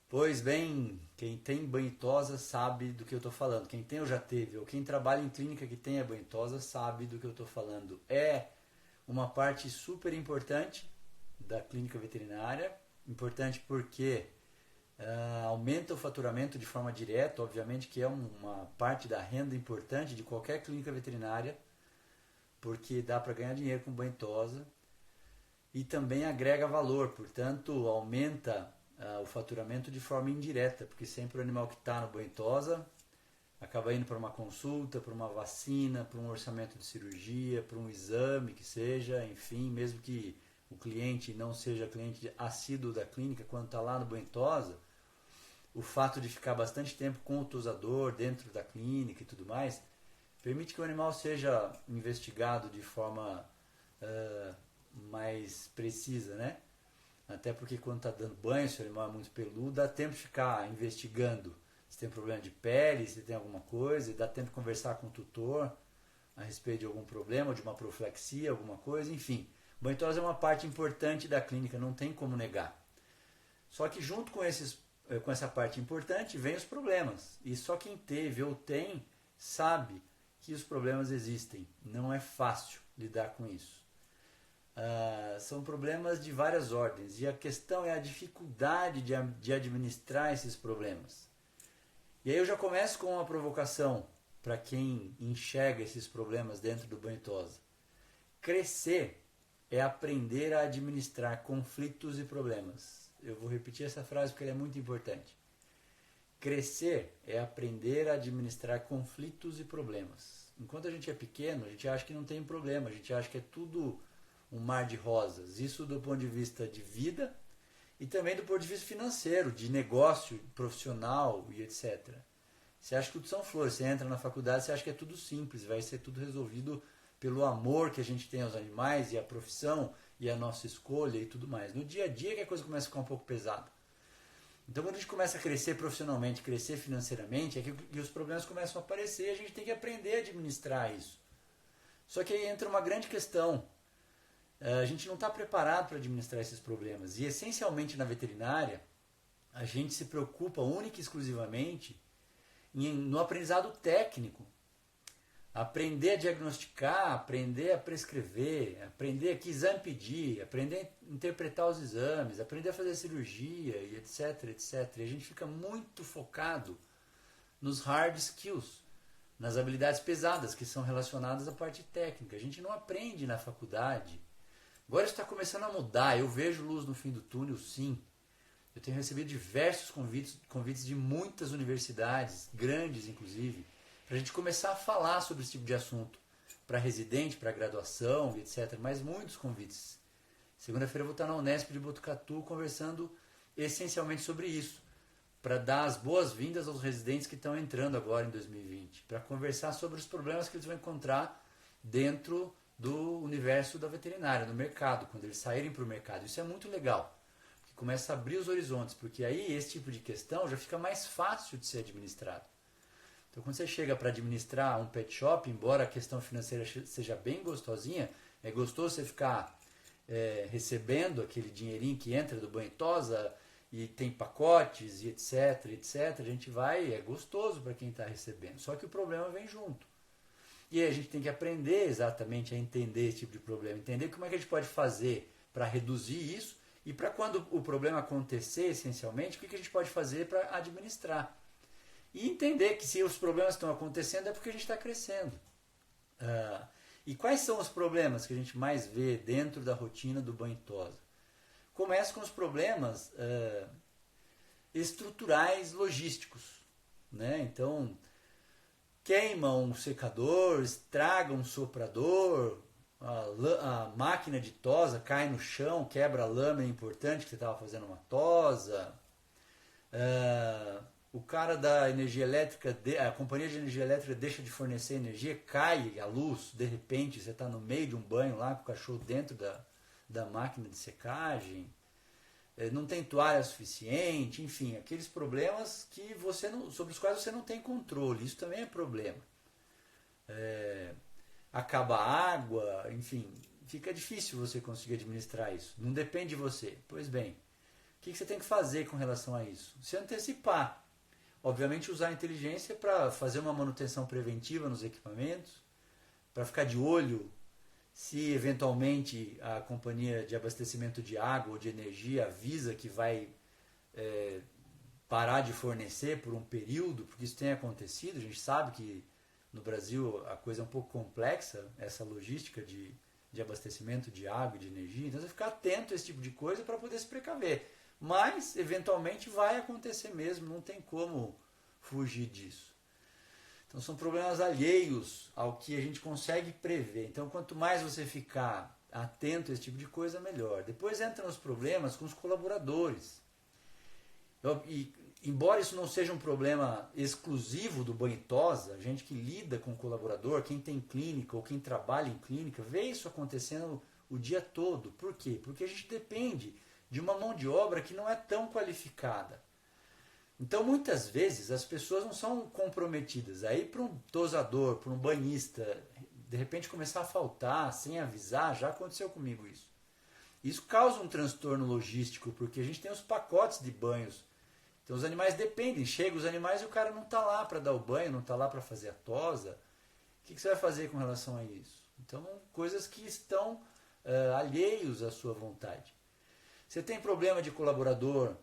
Pois bem, quem tem banho e tosa sabe do que eu estou falando. Quem tem ou já teve, ou quem trabalha em clínica que tenha banho e tosa sabe do que eu estou falando. É uma parte super importante da clínica veterinária. Importante porque aumenta o faturamento de forma direta, obviamente que é uma parte da renda importante de qualquer clínica veterinária, porque dá para ganhar dinheiro com banho e tosa. E também agrega valor, portanto, aumenta o faturamento de forma indireta, porque sempre o animal que está no banho e tosa acaba indo para uma consulta, para uma vacina, para um orçamento de cirurgia, para um exame que seja, enfim, mesmo que o cliente não seja cliente assíduo da clínica, quando está lá no banho e tosa, o fato de ficar bastante tempo com o tosador dentro da clínica e tudo mais, permite que o animal seja investigado de forma mais precisa, né? Até porque quando está dando banho, se o animal é muito peludo, dá tempo de ficar investigando se tem problema de pele, se tem alguma coisa, e dá tempo de conversar com o tutor a respeito de algum problema, de uma profilaxia, alguma coisa, enfim. Banho e tosa é uma parte importante da clínica, não tem como negar. Só que junto com essa parte importante vem os problemas. E só quem teve ou tem sabe que os problemas existem. Não é fácil lidar com isso. São problemas de várias ordens e a questão é a dificuldade de administrar esses problemas. E aí eu já começo com uma provocação para quem enxerga esses problemas dentro do banho e tosa. Crescer é aprender a administrar conflitos e problemas. Eu vou repetir essa frase porque ela é muito importante. Crescer é aprender a administrar conflitos e problemas. Enquanto a gente é pequeno, a gente acha que não tem problema, a gente acha que é tudo um mar de rosas. Isso do ponto de vista de vida e também do ponto de vista financeiro, de negócio, profissional e etc. Você acha que tudo são flores. Você entra na faculdade, você acha que é tudo simples, vai ser tudo resolvido pelo amor que a gente tem aos animais e a profissão e a nossa escolha e tudo mais. No dia a dia que a coisa começa a ficar um pouco pesada. Então quando a gente começa a crescer profissionalmente, crescer financeiramente, é que os problemas começam a aparecer e a gente tem que aprender a administrar isso. Só que aí entra uma grande questão. A gente não está preparado para administrar esses problemas. E essencialmente na veterinária, a gente se preocupa única e exclusivamente no aprendizado técnico. Aprender a diagnosticar, aprender a prescrever, aprender que exame pedir, aprender a interpretar os exames, aprender a fazer cirurgia e etc, etc. E a gente fica muito focado nos hard skills, nas habilidades pesadas que são relacionadas à parte técnica. A gente não aprende na faculdade. Agora isso está começando a mudar. Eu vejo luz no fim do túnel, sim. Eu tenho recebido diversos convites de muitas universidades, grandes inclusive, para a gente começar a falar sobre esse tipo de assunto, para residente, para graduação, etc. Mas muitos convites. Segunda-feira eu vou estar na Unesp de Botucatu conversando essencialmente sobre isso, para dar as boas-vindas aos residentes que estão entrando agora em 2020, para conversar sobre os problemas que eles vão encontrar dentro do universo da veterinária, no mercado, quando eles saírem para o mercado. Isso é muito legal, porque começa a abrir os horizontes, porque aí esse tipo de questão já fica mais fácil de ser administrado. Então quando você chega para administrar um pet shop, embora a questão financeira seja bem gostosinha, é gostoso você ficar recebendo aquele dinheirinho que entra do banho e tosa, e tem pacotes e etc, etc, a gente vai, é gostoso para quem está recebendo, só que o problema vem junto. E aí a gente tem que aprender exatamente a entender esse tipo de problema, entender como é que a gente pode fazer para reduzir isso e para quando o problema acontecer, essencialmente, o que a gente pode fazer para administrar. E entender que se os problemas estão acontecendo é porque a gente está crescendo. E quais são os problemas que a gente mais vê dentro da rotina do banho e tosa? Começa com os problemas estruturais logísticos, né? Então, queima um secador, estraga um soprador, a máquina de tosa cai no chão, quebra a lâmina importante que você estava fazendo uma tosa. O cara da energia elétrica, a companhia de energia elétrica deixa de fornecer energia, cai a luz, de repente você está no meio de um banho lá com o cachorro dentro da máquina de secagem, não tem toalha suficiente, enfim, aqueles problemas que sobre os quais você não tem controle, isso também é problema. Acaba a água, enfim, fica difícil você conseguir administrar isso, não depende de você. Pois bem, o que você tem que fazer com relação a isso? Se antecipar. Obviamente usar a inteligência para fazer uma manutenção preventiva nos equipamentos, para ficar de olho se eventualmente a companhia de abastecimento de água ou de energia avisa que vai parar de fornecer por um período, porque isso tem acontecido. A gente sabe que no Brasil a coisa é um pouco complexa, essa logística de abastecimento de água e de energia. Então você ficar atento a esse tipo de coisa para poder se precaver. Mas eventualmente vai acontecer mesmo, não tem como fugir disso. Então são problemas alheios ao que a gente consegue prever. Então quanto mais você ficar atento a esse tipo de coisa, melhor. Depois entram os problemas com os colaboradores. E, embora isso não seja um problema exclusivo do banho e tosa, a gente que lida com o colaborador, quem tem clínica ou quem trabalha em clínica, vê isso acontecendo o dia todo. Por quê? Porque a gente depende de uma mão de obra que não é tão qualificada. Então, muitas vezes, as pessoas não são comprometidas. Aí, para um tosador, para um banhista, de repente começar a faltar, sem avisar, já aconteceu comigo isso. Isso causa um transtorno logístico, porque a gente tem os pacotes de banhos. Então, os animais dependem. Chegam os animais e o cara não está lá para dar o banho, não está lá para fazer a tosa. O que você vai fazer com relação a isso? Então, coisas que estão alheios à sua vontade. Você tem problema de colaborador,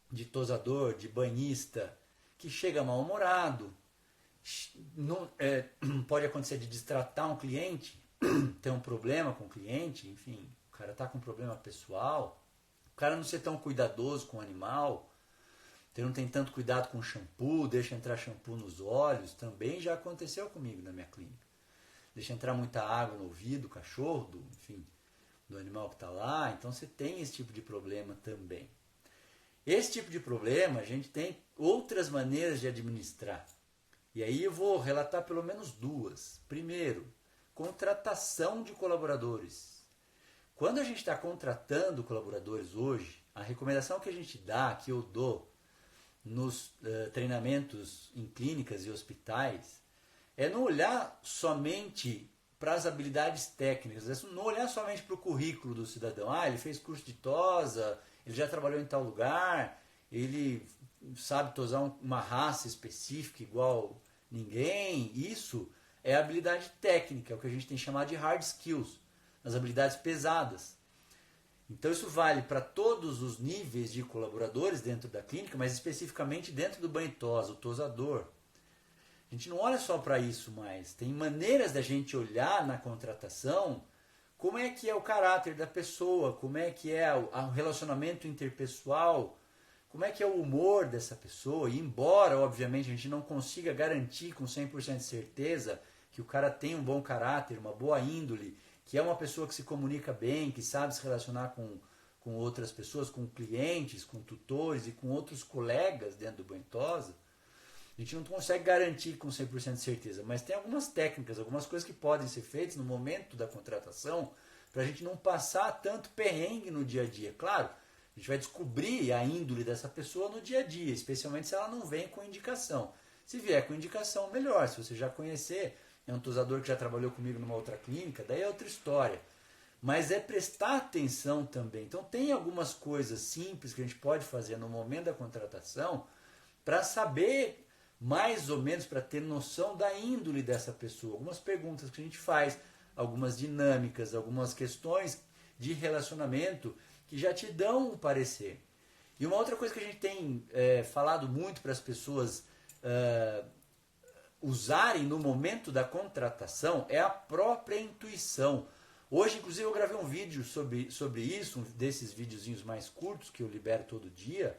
de tosador, de banhista, que chega mal-humorado, pode acontecer de destratar um cliente, ter um problema com o cliente, enfim, o cara está com um problema pessoal, o cara não ser tão cuidadoso com o animal, não tem tanto cuidado com o shampoo, deixa entrar shampoo nos olhos, também já aconteceu comigo na minha clínica. Deixa entrar muita água no ouvido do cachorro, enfim, do animal que está lá, então você tem esse tipo de problema também. Esse tipo de problema a gente tem outras maneiras de administrar. E aí eu vou relatar pelo menos duas. Primeiro, contratação de colaboradores. Quando a gente está contratando colaboradores hoje, a recomendação que a gente dá, que eu dou nos treinamentos em clínicas e hospitais, é não olhar somente para as habilidades técnicas, não olhar somente para o currículo do cidadão. Ah, ele fez curso de tosa, ele já trabalhou em tal lugar, ele sabe tosar uma raça específica igual ninguém. Isso é habilidade técnica, é o que a gente tem chamado de hard skills, as habilidades pesadas. Então isso vale para todos os níveis de colaboradores dentro da clínica, mas especificamente dentro do banho e tosa, o tosador. A gente não olha só para isso mais. Tem maneiras da gente olhar na contratação como é que é o caráter da pessoa, como é que é o relacionamento interpessoal, como é que é o humor dessa pessoa. E embora, obviamente, a gente não consiga garantir com 100% de certeza que o cara tem um bom caráter, uma boa índole, que é uma pessoa que se comunica bem, que sabe se relacionar com outras pessoas, com clientes, com tutores e com outros colegas dentro do banho e tosa, a gente não consegue garantir com 100% de certeza, mas tem algumas técnicas, algumas coisas que podem ser feitas no momento da contratação para a gente não passar tanto perrengue no dia a dia. Claro, a gente vai descobrir a índole dessa pessoa no dia a dia, especialmente se ela não vem com indicação. Se vier com indicação, melhor. Se você já conhecer, é um tosador que já trabalhou comigo numa outra clínica, daí é outra história. Mas é prestar atenção também. Então tem algumas coisas simples que a gente pode fazer no momento da contratação para saber mais ou menos, para ter noção da índole dessa pessoa. Algumas perguntas que a gente faz, algumas dinâmicas, algumas questões de relacionamento que já te dão um parecer. E uma outra coisa que a gente tem falado muito para as pessoas usarem no momento da contratação é a própria intuição. Hoje, inclusive, eu gravei um vídeo sobre isso, um desses videozinhos mais curtos que eu libero todo dia,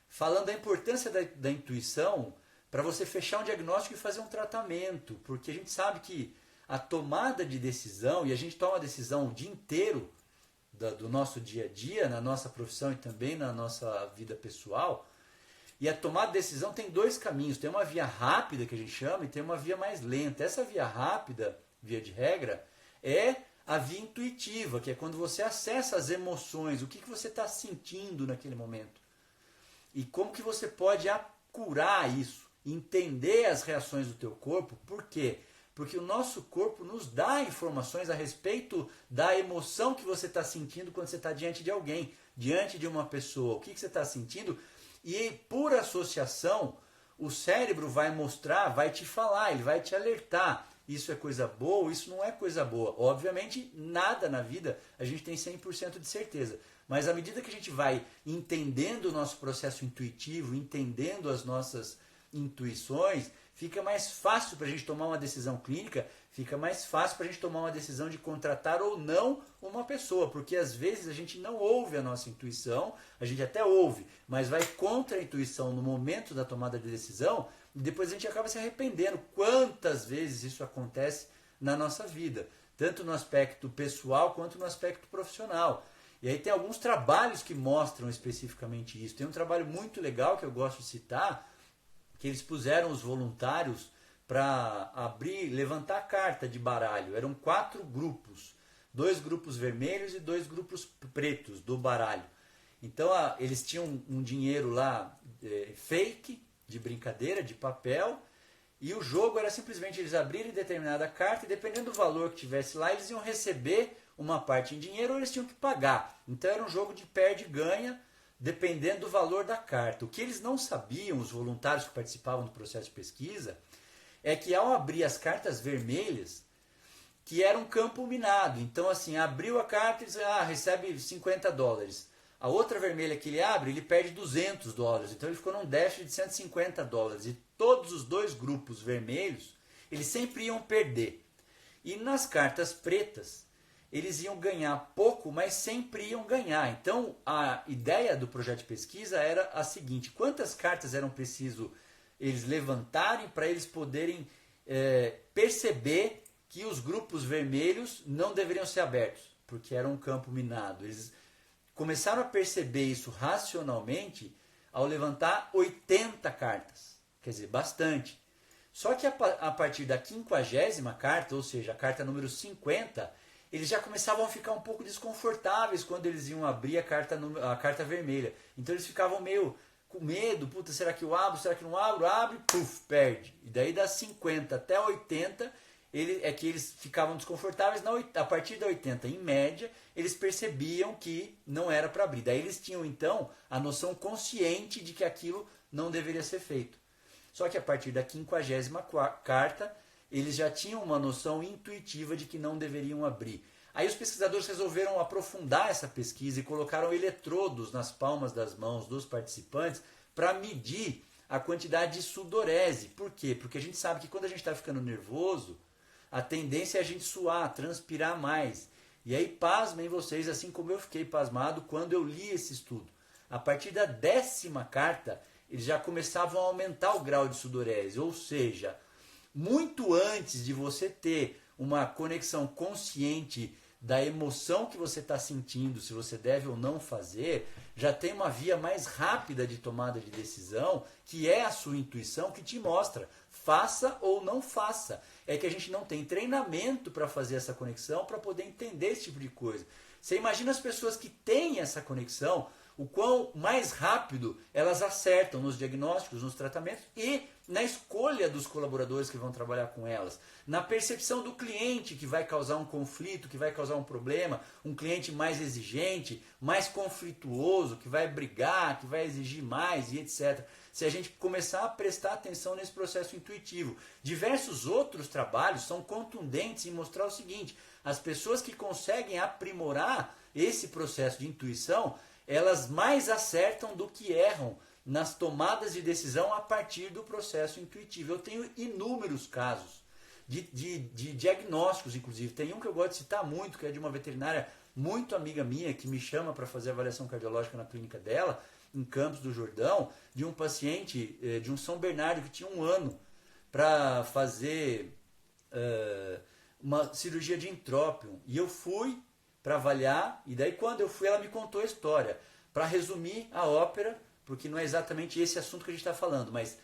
falando da importância da intuição para você fechar um diagnóstico e fazer um tratamento, porque a gente sabe que a tomada de decisão, e a gente toma decisão o dia inteiro do nosso dia a dia, na nossa profissão e também na nossa vida pessoal, e a tomada de decisão tem dois caminhos, tem uma via rápida que a gente chama e tem uma via mais lenta. Essa via rápida, via de regra, é a via intuitiva, que é quando você acessa as emoções, o que você está sentindo naquele momento. E como que você pode acurar isso, entender as reações do teu corpo. Por quê? Porque o nosso corpo nos dá informações a respeito da emoção que você está sentindo quando você está diante de alguém, diante de uma pessoa. O que você está sentindo? E por associação, o cérebro vai mostrar, vai te falar, ele vai te alertar. Isso é coisa boa, isso não é coisa boa. Obviamente, nada na vida a gente tem 100% de certeza. Mas à medida que a gente vai entendendo o nosso processo intuitivo, entendendo as nossas intuições, fica mais fácil para a gente tomar uma decisão clínica, fica mais fácil para a gente tomar uma decisão de contratar ou não uma pessoa, porque às vezes a gente não ouve a nossa intuição, a gente até ouve, mas vai contra a intuição no momento da tomada de decisão e depois a gente acaba se arrependendo. Quantas vezes isso acontece na nossa vida, tanto no aspecto pessoal quanto no aspecto profissional. E aí tem alguns trabalhos que mostram especificamente isso. Tem um trabalho muito legal que eu gosto de citar, que eles puseram os voluntários para levantar carta de baralho. Eram 4 grupos, 2 grupos vermelhos e 2 grupos pretos do baralho. Então eles tinham um dinheiro lá fake, de brincadeira, de papel, e o jogo era simplesmente eles abrirem determinada carta e dependendo do valor que tivesse lá, eles iam receber uma parte em dinheiro ou eles tinham que pagar. Então era um jogo de perde e ganha, dependendo do valor da carta. O que eles não sabiam, os voluntários que participavam do processo de pesquisa, é que ao abrir as cartas vermelhas, que era um campo minado. Então, assim, abriu a carta e diz, recebe $50. A outra vermelha que ele abre, ele perde $200. Então ele ficou num déficit de $150. E todos os 2 grupos vermelhos, eles sempre iam perder. E nas cartas pretas, eles iam ganhar pouco, mas sempre iam ganhar. Então, a ideia do projeto de pesquisa era a seguinte: quantas cartas eram preciso eles levantarem para eles poderem perceber que os grupos vermelhos não deveriam ser abertos, porque era um campo minado. Eles começaram a perceber isso racionalmente ao levantar 80 cartas, quer dizer, bastante. Só que a partir da 50ª carta, ou seja, a carta número 50, eles já começavam a ficar um pouco desconfortáveis quando eles iam abrir a carta vermelha. Então eles ficavam meio com medo, puta, será que eu abro, será que não abro? Abre, puf, perde. E daí das 50 até 80, que eles ficavam desconfortáveis. A partir da 80, em média, eles percebiam que não era para abrir. Daí eles tinham então a noção consciente de que aquilo não deveria ser feito. Só que a partir da 50ª carta, eles já tinham uma noção intuitiva de que não deveriam abrir. Aí os pesquisadores resolveram aprofundar essa pesquisa e colocaram eletrodos nas palmas das mãos dos participantes para medir a quantidade de sudorese. Por quê? Porque a gente sabe que quando a gente está ficando nervoso, a tendência é a gente suar, transpirar mais. E aí pasmem vocês, assim como eu fiquei pasmado quando eu li esse estudo. A partir da 10ª carta, eles já começavam a aumentar o grau de sudorese, ou seja, muito antes de você ter uma conexão consciente da emoção que você está sentindo, se você deve ou não fazer, já tem uma via mais rápida de tomada de decisão, que é a sua intuição, que te mostra, faça ou não faça. É que a gente não tem treinamento para fazer essa conexão, para poder entender esse tipo de coisa. Você imagina as pessoas que têm essa conexão, o quão mais rápido elas acertam nos diagnósticos, nos tratamentos e na escolha dos colaboradores que vão trabalhar com elas, na percepção do cliente que vai causar um conflito, que vai causar um problema, um cliente mais exigente, mais conflituoso, que vai brigar, que vai exigir mais e etc. Se a gente começar a prestar atenção nesse processo intuitivo. Diversos outros trabalhos são contundentes em mostrar o seguinte: as pessoas que conseguem aprimorar esse processo de intuição, elas mais acertam do que erram nas tomadas de decisão a partir do processo intuitivo. Eu tenho inúmeros casos de diagnósticos, inclusive. Tem um que eu gosto de citar muito, que é de uma veterinária muito amiga minha, que me chama para fazer avaliação cardiológica na clínica dela, em Campos do Jordão, de um paciente de um São Bernardo que tinha 1 ano para fazer uma cirurgia de entrópio. E eu fui para avaliar, e daí quando eu fui ela me contou a história. Para resumir a ópera, porque não é exatamente esse assunto que a gente está falando, mas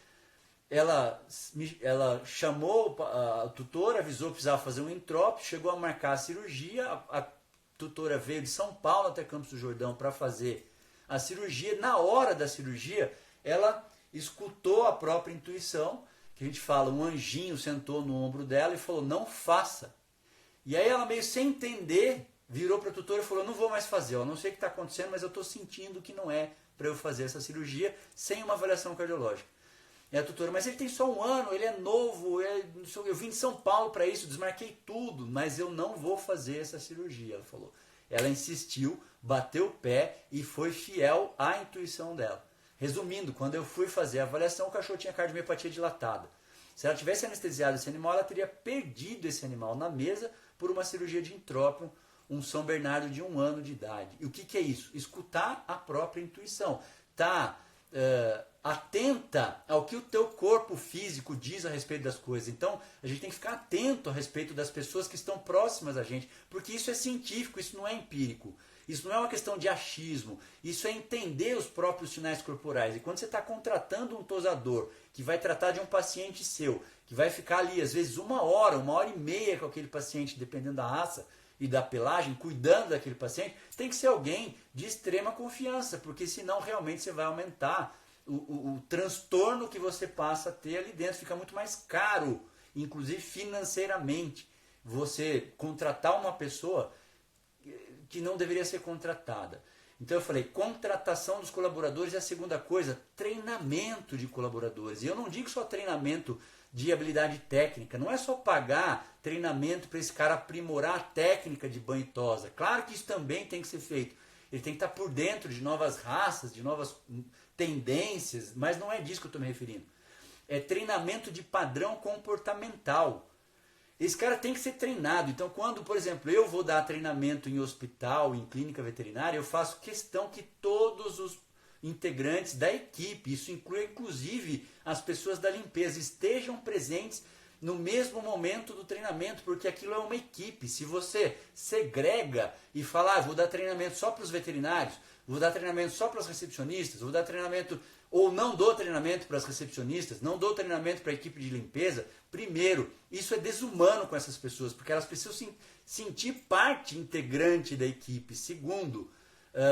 ela chamou a tutora, avisou que precisava fazer um entrópio, chegou a marcar a cirurgia, a tutora veio de São Paulo até Campos do Jordão para fazer a cirurgia. Na hora da cirurgia, ela escutou a própria intuição, que a gente fala, um anjinho sentou no ombro dela e falou, não faça. E aí ela meio sem entender, virou para a tutora e falou, não vou mais fazer, eu não sei o que está acontecendo, mas eu estou sentindo que não é para eu fazer essa cirurgia sem uma avaliação cardiológica. E a tutora, mas ele tem só 1 ano, ele é novo, eu vim de São Paulo para isso, desmarquei tudo, mas eu não vou fazer essa cirurgia, ela falou. Ela insistiu, bateu o pé e foi fiel à intuição dela. Resumindo, quando eu fui fazer a avaliação, o cachorro tinha cardiomiopatia dilatada. Se ela tivesse anestesiado esse animal, ela teria perdido esse animal na mesa por uma cirurgia de intrópion, um São Bernardo de 1 ano de idade. E o que é isso? Escutar a própria intuição. Tá atenta ao que o teu corpo físico diz a respeito das coisas. Então, a gente tem que ficar atento a respeito das pessoas que estão próximas a gente, porque isso é científico, isso não é empírico. Isso não é uma questão de achismo, isso é entender os próprios sinais corporais. E quando você está contratando um tosador que vai tratar de um paciente seu, que vai ficar ali às vezes 1 hora, 1h30 com aquele paciente, dependendo da raça e da pelagem, cuidando daquele paciente, tem que ser alguém de extrema confiança, porque senão realmente você vai aumentar o transtorno que você passa a ter ali dentro. Fica muito mais caro, inclusive financeiramente, você contratar uma pessoa que não deveria ser contratada. Então eu falei, contratação dos colaboradores, e a segunda coisa, treinamento de colaboradores. E eu não digo só treinamento de habilidade técnica, não é só pagar treinamento para esse cara aprimorar a técnica de banho e tosa. Claro que isso também tem que ser feito. Ele tem que estar por dentro de novas raças, de novas tendências, mas não é disso que eu estou me referindo. É treinamento de padrão comportamental. Esse cara tem que ser treinado. Então, quando, por exemplo, eu vou dar treinamento em hospital, em clínica veterinária, eu faço questão que todos os integrantes da equipe, isso inclui inclusive as pessoas da limpeza, estejam presentes no mesmo momento do treinamento, porque aquilo é uma equipe. Se você segrega e fala, vou dar treinamento só para os veterinários, vou dar treinamento só para os recepcionistas, vou dar treinamento, ou não dou treinamento para as recepcionistas, não dou treinamento para a equipe de limpeza, primeiro, isso é desumano com essas pessoas, porque elas precisam sentir parte integrante da equipe. Segundo,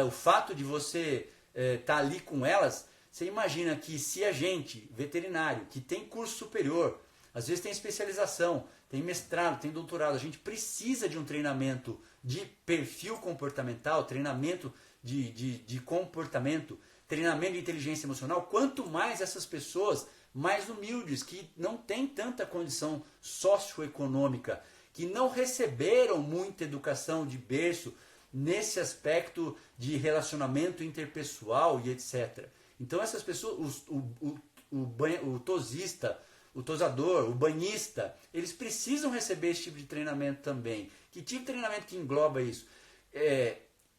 o fato de você estar ali com elas, você imagina que se a gente, veterinário, que tem curso superior, às vezes tem especialização, tem mestrado, tem doutorado, a gente precisa de um treinamento de perfil comportamental, treinamento de comportamento, treinamento de inteligência emocional. Quanto mais essas pessoas mais humildes, que não têm tanta condição socioeconômica, que não receberam muita educação de berço nesse aspecto de relacionamento interpessoal e etc. Então essas pessoas, o tosista, o tosador, o banhista, eles precisam receber esse tipo de treinamento também. Que tipo de treinamento que engloba isso?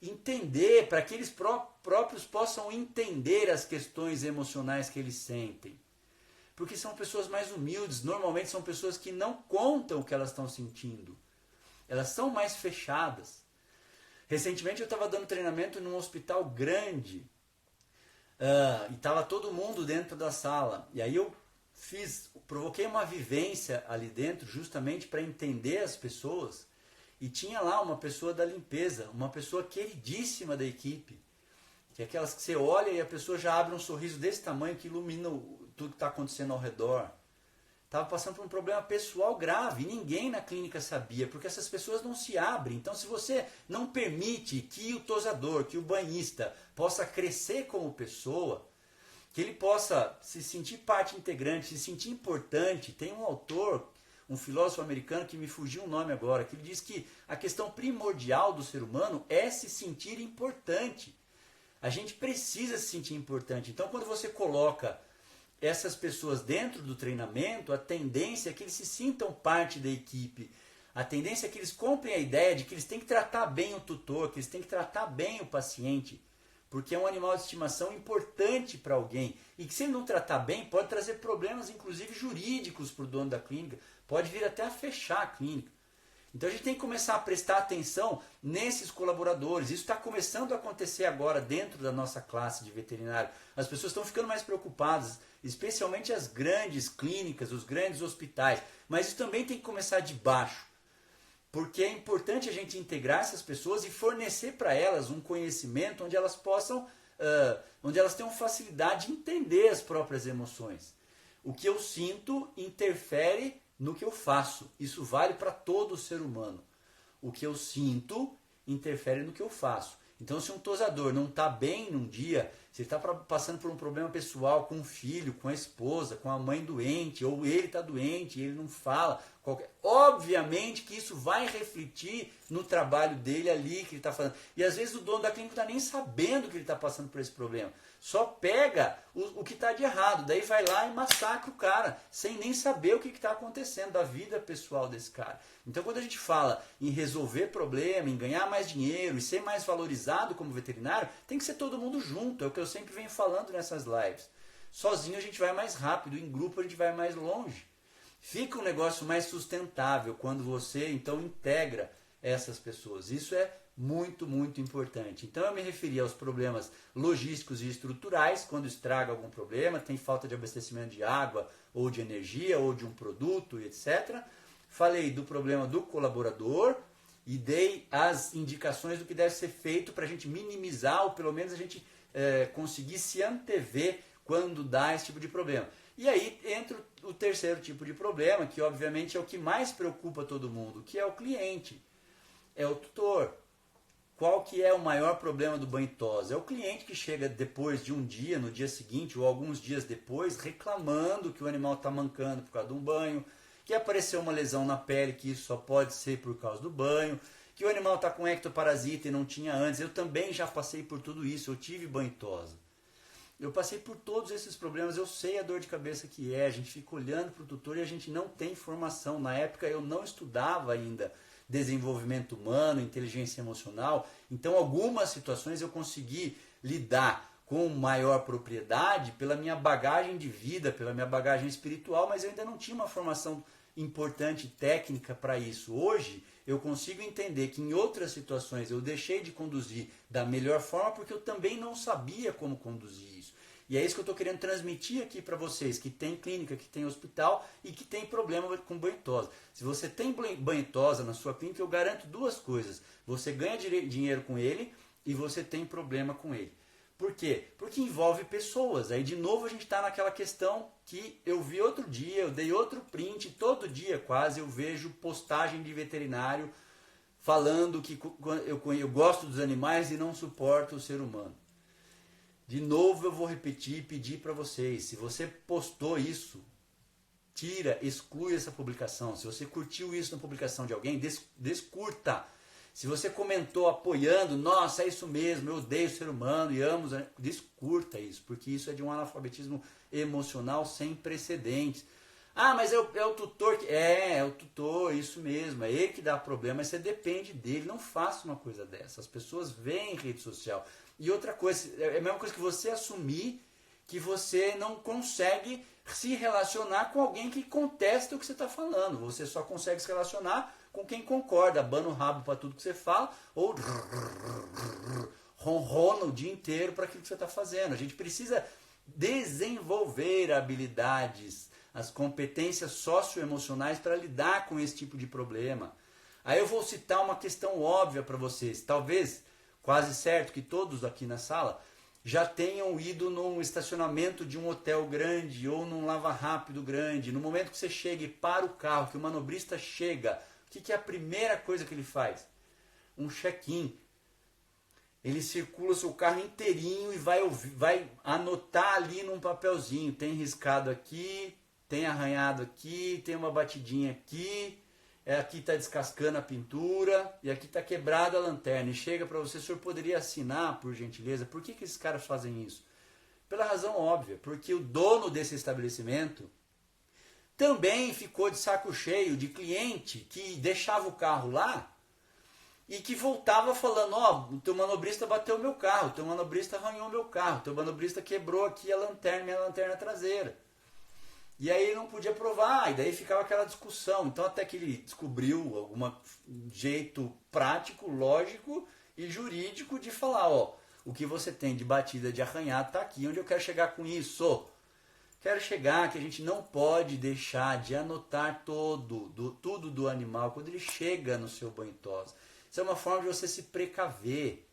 Entender, para que eles próprios possam entender as questões emocionais que eles sentem. Porque são pessoas mais humildes, normalmente são pessoas que não contam o que elas estão sentindo. Elas são mais fechadas. Recentemente eu estava dando treinamento num hospital grande, e estava todo mundo dentro da sala. E aí eu provoquei uma vivência ali dentro justamente para entender as pessoas. E tinha lá uma pessoa da limpeza, uma pessoa queridíssima da equipe, que é aquelas que você olha e a pessoa já abre um sorriso desse tamanho que ilumina tudo que está acontecendo ao redor. Estava passando por um problema pessoal grave, e ninguém na clínica sabia, porque essas pessoas não se abrem. Então, se você não permite que o tosador, que o banhista possa crescer como pessoa, que ele possa se sentir parte integrante, se sentir importante. Tem um autor, um filósofo americano, que me fugiu o nome agora, que ele diz que a questão primordial do ser humano é se sentir importante. A gente precisa se sentir importante. Então, quando você coloca essas pessoas dentro do treinamento, a tendência é que eles se sintam parte da equipe. A tendência é que eles comprem a ideia de que eles têm que tratar bem o tutor, que eles têm que tratar bem o paciente, porque é um animal de estimação importante para alguém. E que se ele não tratar bem, pode trazer problemas, inclusive jurídicos, para o dono da clínica. Pode vir até a fechar a clínica. Então a gente tem que começar a prestar atenção nesses colaboradores. Isso está começando a acontecer agora dentro da nossa classe de veterinário. As pessoas estão ficando mais preocupadas, especialmente as grandes clínicas, os grandes hospitais. Mas isso também tem que começar de baixo. Porque é importante a gente integrar essas pessoas e fornecer para elas um conhecimento onde elas possam, onde elas tenham facilidade de entender as próprias emoções. O que eu sinto interfere no que eu faço. Isso vale para todo ser humano. O que eu sinto interfere no que eu faço. Então, se um tosador não está bem num dia, se ele está passando por um problema pessoal com o filho, com a esposa, com a mãe doente, ou ele está doente e ele não fala, obviamente que isso vai refletir no trabalho dele ali que ele está fazendo. E às vezes o dono da clínica não está nem sabendo que ele está passando por esse problema. Só pega o que está de errado, daí vai lá e massacra o cara, sem nem saber o que está acontecendo da vida pessoal desse cara. Então quando a gente fala em resolver problema, em ganhar mais dinheiro e ser mais valorizado como veterinário, tem que ser todo mundo junto, é o que eu sempre venho falando nessas lives. Sozinho a gente vai mais rápido, em grupo a gente vai mais longe. Fica um negócio mais sustentável quando você então integra essas pessoas. Isso é muito, muito importante. Então eu me referi aos problemas logísticos e estruturais, quando estraga algum problema, tem falta de abastecimento de água, ou de energia, ou de um produto, etc. Falei do problema do colaborador e dei as indicações do que deve ser feito para a gente minimizar, ou pelo menos a gente conseguir se antever quando dá esse tipo de problema. E aí entra o terceiro tipo de problema, que obviamente é o que mais preocupa todo mundo, que é o cliente, é o tutor. Qual que é o maior problema do banho e tosa? É o cliente que chega depois de um dia, no dia seguinte ou alguns dias depois, reclamando que o animal está mancando por causa de um banho, que apareceu uma lesão na pele, que isso só pode ser por causa do banho, que o animal está com ectoparasita e não tinha antes. Eu também já passei por tudo isso, eu tive banho e tosa. Eu passei por todos esses problemas, eu sei a dor de cabeça que é, a gente fica olhando para o tutor e a gente não tem formação. Na época eu não estudava ainda desenvolvimento humano, inteligência emocional, então algumas situações eu consegui lidar com maior propriedade pela minha bagagem de vida, pela minha bagagem espiritual, mas eu ainda não tinha uma formação importante técnica para isso. Hoje eu consigo entender que em outras situações eu deixei de conduzir da melhor forma porque eu também não sabia como conduzir isso. E é isso que eu estou querendo transmitir aqui para vocês, que tem clínica, que tem hospital e que tem problema com banho e tosa. Se você tem banho e tosa na sua clínica, eu garanto duas coisas. Você ganha dinheiro com ele e você tem problema com ele. Por quê? Porque envolve pessoas. Aí de novo a gente está naquela questão que eu vi outro dia, eu dei outro print, todo dia quase eu vejo postagem de veterinário falando que eu gosto dos animais e não suporto o ser humano. De novo eu vou repetir e pedir para vocês, se você postou isso, tira, exclui essa publicação. Se você curtiu isso na publicação de alguém, descurta. Se você comentou apoiando, nossa, é isso mesmo, eu odeio o ser humano e amo, descurta isso, porque isso é de um analfabetismo emocional sem precedentes. Ah, mas é o tutor que... É o tutor, isso mesmo, é ele que dá problema, mas você depende dele, não faça uma coisa dessa. As pessoas veem rede social. E outra coisa, é a mesma coisa que você assumir que você não consegue se relacionar com alguém que contesta o que você está falando. Você só consegue se relacionar com quem concorda, abana o rabo para tudo que você fala, ou ronrona o dia inteiro para aquilo que você está fazendo. A gente precisa desenvolver habilidades, as competências socioemocionais para lidar com esse tipo de problema. Aí eu vou citar uma questão óbvia para vocês. Talvez, quase certo que todos aqui na sala já tenham ido num estacionamento de um hotel grande ou num lava-rápido grande. No momento que você chega e para o carro, que o manobrista chega, o que é a primeira coisa que ele faz? Um check-in. Ele circula o seu carro inteirinho e vai anotar ali num papelzinho. Tem riscado aqui, tem arranhado aqui, tem uma batidinha aqui, aqui está descascando a pintura e aqui está quebrada a lanterna. E chega para você, o senhor poderia assinar, por gentileza? Por que esses caras fazem isso? Pela razão óbvia, porque o dono desse estabelecimento também ficou de saco cheio de cliente que deixava o carro lá e que voltava falando, o teu manobrista bateu o meu carro, o teu manobrista arranhou o meu carro, o teu manobrista quebrou aqui a lanterna, minha lanterna traseira. E aí ele não podia provar, e daí ficava aquela discussão. Então até que ele descobriu algum jeito prático, lógico e jurídico de falar, o que você tem de batida de arranhado está aqui. Onde eu quero chegar com isso? Quero chegar que a gente não pode deixar de anotar tudo do animal quando ele chega no seu banho e tosa. Isso é uma forma de você se precaver.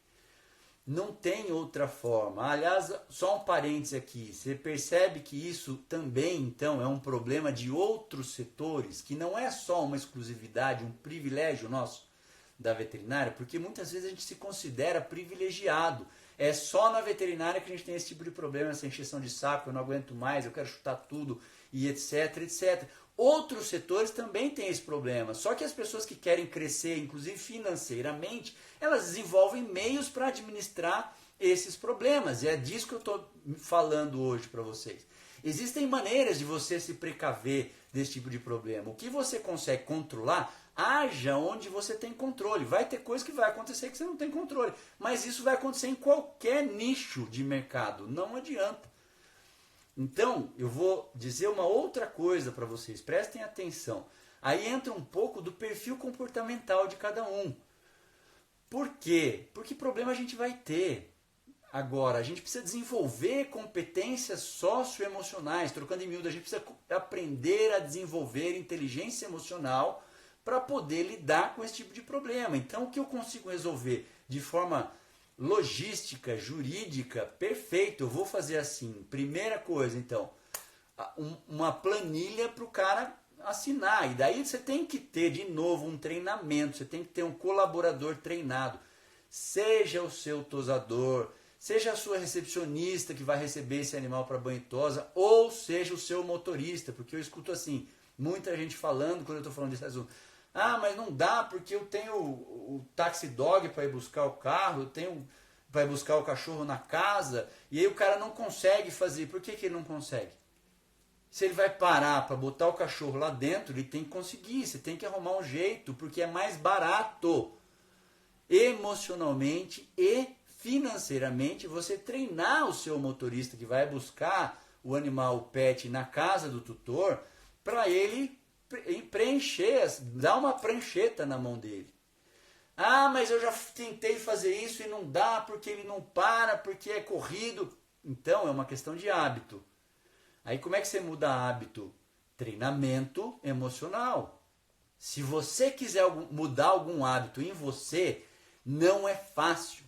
Não tem outra forma. Aliás, só um parêntese aqui. Você percebe que isso também, então, é um problema de outros setores, que não é só uma exclusividade, um privilégio nosso da veterinária, porque muitas vezes a gente se considera privilegiado. É só na veterinária que a gente tem esse tipo de problema, essa encheção de saco, eu não aguento mais, eu quero chutar tudo, e etc, etc. Outros setores também têm esse problema, só que as pessoas que querem crescer, inclusive financeiramente, elas desenvolvem meios para administrar esses problemas, e é disso que eu estou falando hoje para vocês. Existem maneiras de você se precaver desse tipo de problema. O que você consegue controlar, haja onde você tem controle. Vai ter coisa que vai acontecer que você não tem controle, mas isso vai acontecer em qualquer nicho de mercado, não adianta. Então, eu vou dizer uma outra coisa para vocês, prestem atenção. Aí entra um pouco do perfil comportamental de cada um. Por quê? Porque problema a gente vai ter. Agora, a gente precisa desenvolver competências socioemocionais. Trocando em miúdo, a gente precisa aprender a desenvolver inteligência emocional para poder lidar com esse tipo de problema. Então, o que eu consigo resolver de forma logística, jurídica, perfeito, eu vou fazer assim. Primeira coisa, então, uma planilha para o cara assinar. E daí você tem que ter, de novo, um treinamento. Você tem que ter um colaborador treinado. Seja o seu tosador, seja a sua recepcionista que vai receber esse animal para banho e tosa, ou seja o seu motorista, porque eu escuto assim, muita gente falando quando eu estou falando desse assunto. Ah, mas não dá porque eu tenho o taxi dog para ir buscar o carro, eu tenho para ir buscar o cachorro na casa, e aí o cara não consegue fazer. Por que ele não consegue? Se ele vai parar para botar o cachorro lá dentro, ele tem que conseguir, você tem que arrumar um jeito, porque é mais barato emocionalmente e financeiramente você treinar o seu motorista que vai buscar o animal, o pet, na casa do tutor, para ele preencher, dar uma prancheta na mão dele. Ah, mas eu já tentei fazer isso e não dá porque ele não para, porque é corrido. Então é uma questão de hábito. Aí como é que você muda hábito? Treinamento emocional. Se você quiser mudar algum hábito em você, não é fácil.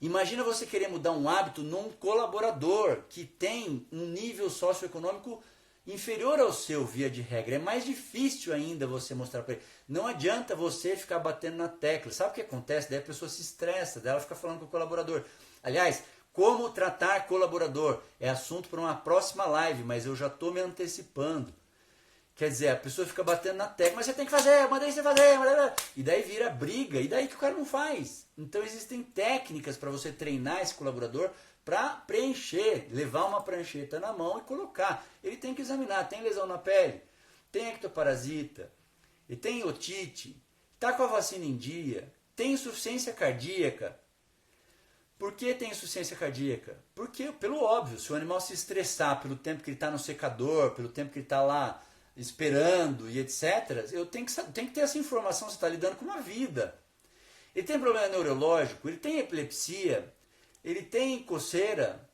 Imagina você querer mudar um hábito num colaborador que tem um nível socioeconômico inferior ao seu, via de regra. É mais difícil ainda você mostrar para ele. Não adianta você ficar batendo na tecla. Sabe o que acontece? Daí a pessoa se estressa, daí ela fica falando com o colaborador. Aliás, como tratar colaborador é assunto para uma próxima live, mas eu já estou me antecipando. Quer dizer, a pessoa fica batendo na tecla, mas você tem que fazer, mandei você fazer, e daí vira briga, e daí que o cara não faz. Então existem técnicas para você treinar esse colaborador para preencher, levar uma prancheta na mão e colocar. Ele tem que examinar, tem lesão na pele, tem ectoparasita, ele tem otite, está com a vacina em dia, tem insuficiência cardíaca. Por que tem insuficiência cardíaca? Porque, pelo óbvio, se o animal se estressar pelo tempo que ele está no secador, pelo tempo que ele está lá esperando e etc., eu tenho que ter essa informação, você está lidando com uma vida. Ele tem problema neurológico, ele tem epilepsia, ele tem coceira,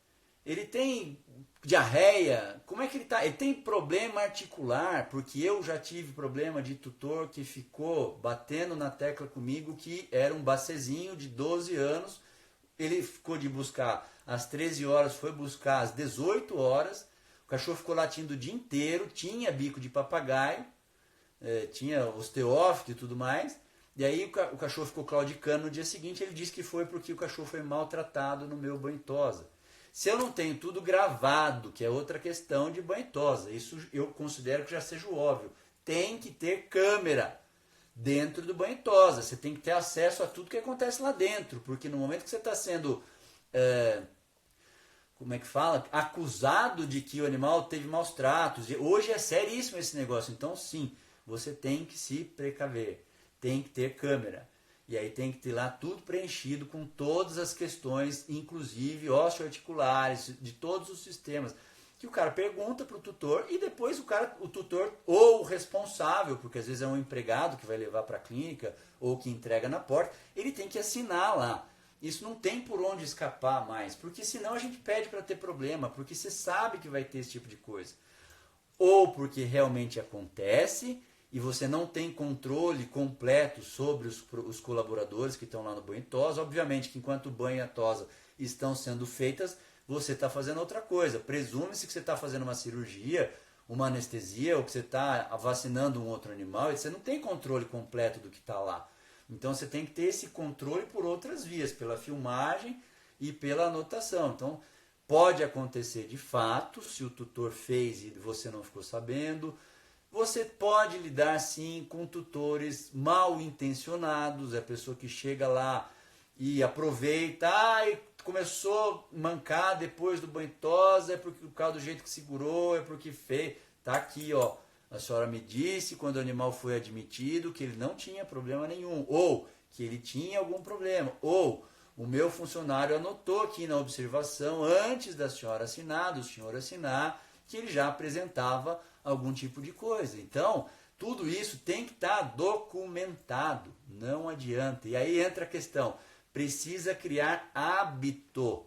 ele tem diarreia, como é que ele está? Ele tem problema articular, porque eu já tive problema de tutor que ficou batendo na tecla comigo, que era um bacezinho de 12 anos, ele ficou de buscar às 13 horas, foi buscar às 18 horas, o cachorro ficou latindo o dia inteiro, tinha bico de papagaio, tinha osteófito e tudo mais, e aí o cachorro ficou claudicando no dia seguinte, ele disse que foi porque o cachorro foi maltratado no meu banho e tosa. Se eu não tenho tudo gravado, que é outra questão de banho e tosa, isso eu considero que já seja óbvio, tem que ter câmera dentro do banho e tosa, você tem que ter acesso a tudo que acontece lá dentro, porque no momento que você está sendo, como é que fala, acusado de que o animal teve maus tratos, hoje é seríssimo esse negócio, então sim, você tem que se precaver, tem que ter câmera, e aí tem que ter lá tudo preenchido com todas as questões, inclusive osteoarticulares, de todos os sistemas, que o cara pergunta para o tutor e depois o tutor ou o responsável, porque às vezes é um empregado que vai levar para a clínica ou que entrega na porta, ele tem que assinar lá. Isso não tem por onde escapar mais, porque senão a gente pede para ter problema, porque você sabe que vai ter esse tipo de coisa. Ou porque realmente acontece e você não tem controle completo sobre os colaboradores que estão lá no banho e tosa, obviamente que enquanto o banho e a tosa estão sendo feitas, você está fazendo outra coisa. Presume-se que você está fazendo uma cirurgia, uma anestesia, ou que você está vacinando um outro animal, e você não tem controle completo do que está lá. Então você tem que ter esse controle por outras vias, pela filmagem e pela anotação. Então pode acontecer de fato, se o tutor fez e você não ficou sabendo. Você pode lidar sim com tutores mal intencionados, é a pessoa que chega lá e aproveita, e começou a mancar depois do banho tosa, é por causa do jeito que segurou, é porque fez. Tá aqui, ó, a senhora me disse quando o animal foi admitido que ele não tinha problema nenhum, ou que ele tinha algum problema, ou o meu funcionário anotou aqui na observação, antes da senhora assinar, do senhor assinar, que ele já apresentava algum tipo de coisa. Então, tudo isso tem que estar documentado, não adianta. E aí entra a questão, precisa criar hábito.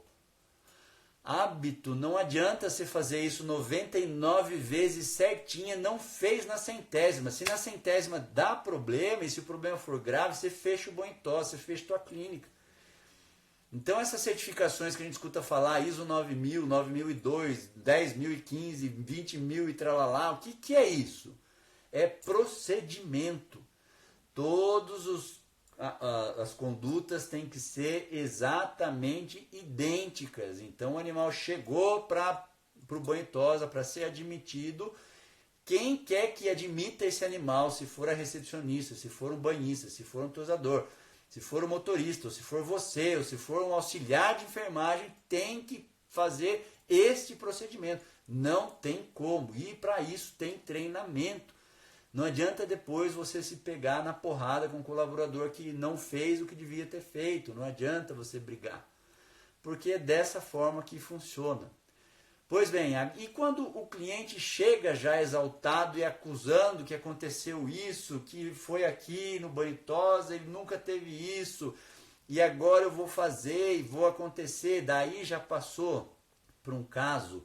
Hábito, não adianta você fazer isso 99 vezes certinha, não fez na centésima. Se na centésima dá problema, e se o problema for grave, você fecha o banho e tosse, você fecha a tua clínica. Então essas certificações que a gente escuta falar, ISO 9000, 9002, 10.015, 20.000 e tralalá, o que é isso? É procedimento. Todas as condutas têm que ser exatamente idênticas. Então o animal chegou para o banho e tosa, para ser admitido. Quem quer que admita esse animal, se for a recepcionista, se for um banhista, se for um tosador, se for o motorista, ou se for você, ou se for um auxiliar de enfermagem, tem que fazer este procedimento. Não tem como. E para isso tem treinamento. Não adianta depois você se pegar na porrada com um colaborador que não fez o que devia ter feito. Não adianta você brigar. Porque é dessa forma que funciona. Pois bem, e quando o cliente chega já exaltado e acusando que aconteceu isso, que foi aqui no banho tosa, ele nunca teve isso, e agora eu vou fazer e vou acontecer, daí já passou para um caso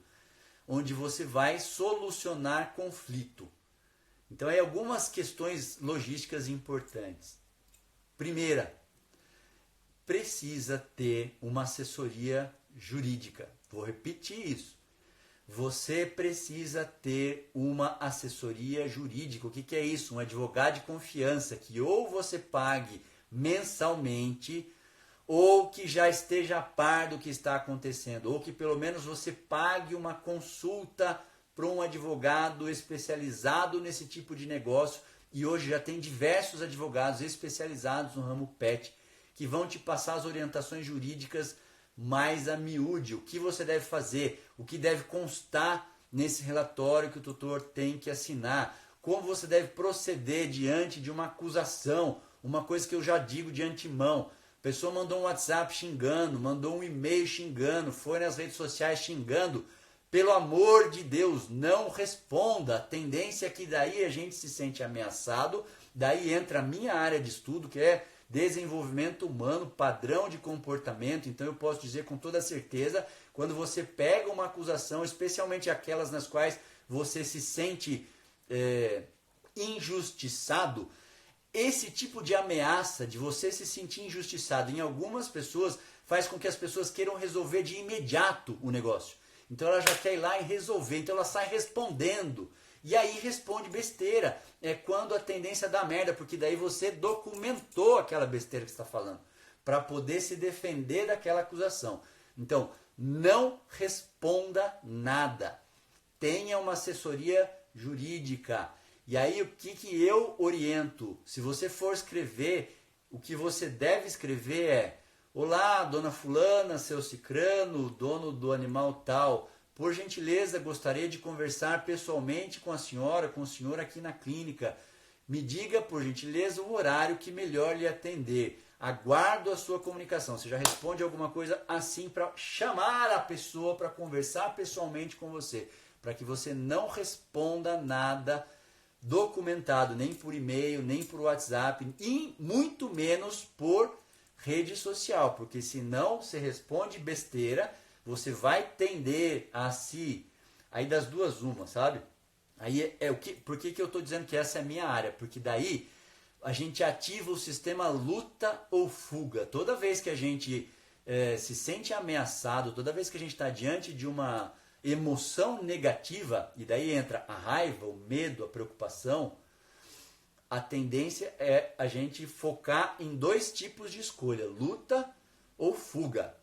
onde você vai solucionar conflito. Então, aí algumas questões logísticas importantes. Primeira, precisa ter uma assessoria jurídica. Vou repetir isso. Você precisa ter uma assessoria jurídica. O que é isso? Um advogado de confiança que ou você pague mensalmente ou que já esteja a par do que está acontecendo, ou que pelo menos você pague uma consulta para um advogado especializado nesse tipo de negócio. E hoje já tem diversos advogados especializados no ramo pet que vão te passar as orientações jurídicas mais a miúde, o que você deve fazer, o que deve constar nesse relatório que o tutor tem que assinar, como você deve proceder diante de uma acusação, uma coisa que eu já digo de antemão. A pessoa mandou um WhatsApp xingando, mandou um e-mail xingando, foi nas redes sociais xingando. Pelo amor de Deus, não responda. A tendência é que daí a gente se sente ameaçado, daí entra a minha área de estudo, que é desenvolvimento humano, padrão de comportamento. Então eu posso dizer com toda certeza, quando você pega uma acusação, especialmente aquelas nas quais você se sente injustiçado, esse tipo de ameaça de você se sentir injustiçado em algumas pessoas faz com que as pessoas queiram resolver de imediato o negócio. Então ela já quer ir lá e resolver, então ela sai respondendo. E aí responde besteira. É quando a tendência dá merda, porque daí você documentou aquela besteira que você está falando, para poder se defender daquela acusação. Então, não responda nada. Tenha uma assessoria jurídica. E aí, o que eu oriento? Se você for escrever, o que você deve escrever é: olá, dona fulana, seu cicrano, dono do animal tal. Por gentileza, gostaria de conversar pessoalmente com a senhora, com o senhor aqui na clínica. Me diga, por gentileza, o horário que melhor lhe atender. Aguardo a sua comunicação. Você já responde alguma coisa assim para chamar a pessoa para conversar pessoalmente com você. Para que você não responda nada documentado, nem por e-mail, nem por WhatsApp, e muito menos por rede social. Porque senão você responde besteira, você vai tender a se... Aí das duas uma, sabe? Aí por que eu estou dizendo que essa é a minha área? Porque daí a gente ativa o sistema luta ou fuga. Toda vez que a gente se sente ameaçado, toda vez que a gente está diante de uma emoção negativa, e daí entra a raiva, o medo, a preocupação, a tendência é a gente focar em dois tipos de escolha, luta ou fuga.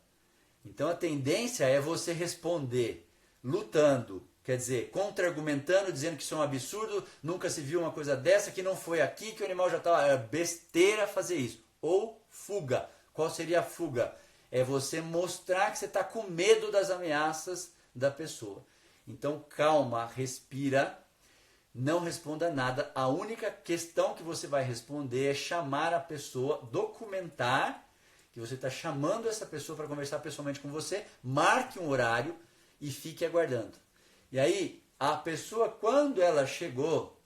Então a tendência é você responder lutando, quer dizer, contra-argumentando, dizendo que isso é um absurdo, nunca se viu uma coisa dessa, que não foi aqui, que o animal já estava... É besteira fazer isso. Ou fuga. Qual seria a fuga? É você mostrar que você está com medo das ameaças da pessoa. Então calma, respira, não responda nada. A única questão que você vai responder é chamar a pessoa, documentar que você está chamando essa pessoa para conversar pessoalmente com você, marque um horário e fique aguardando. E aí, a pessoa, quando ela chegou,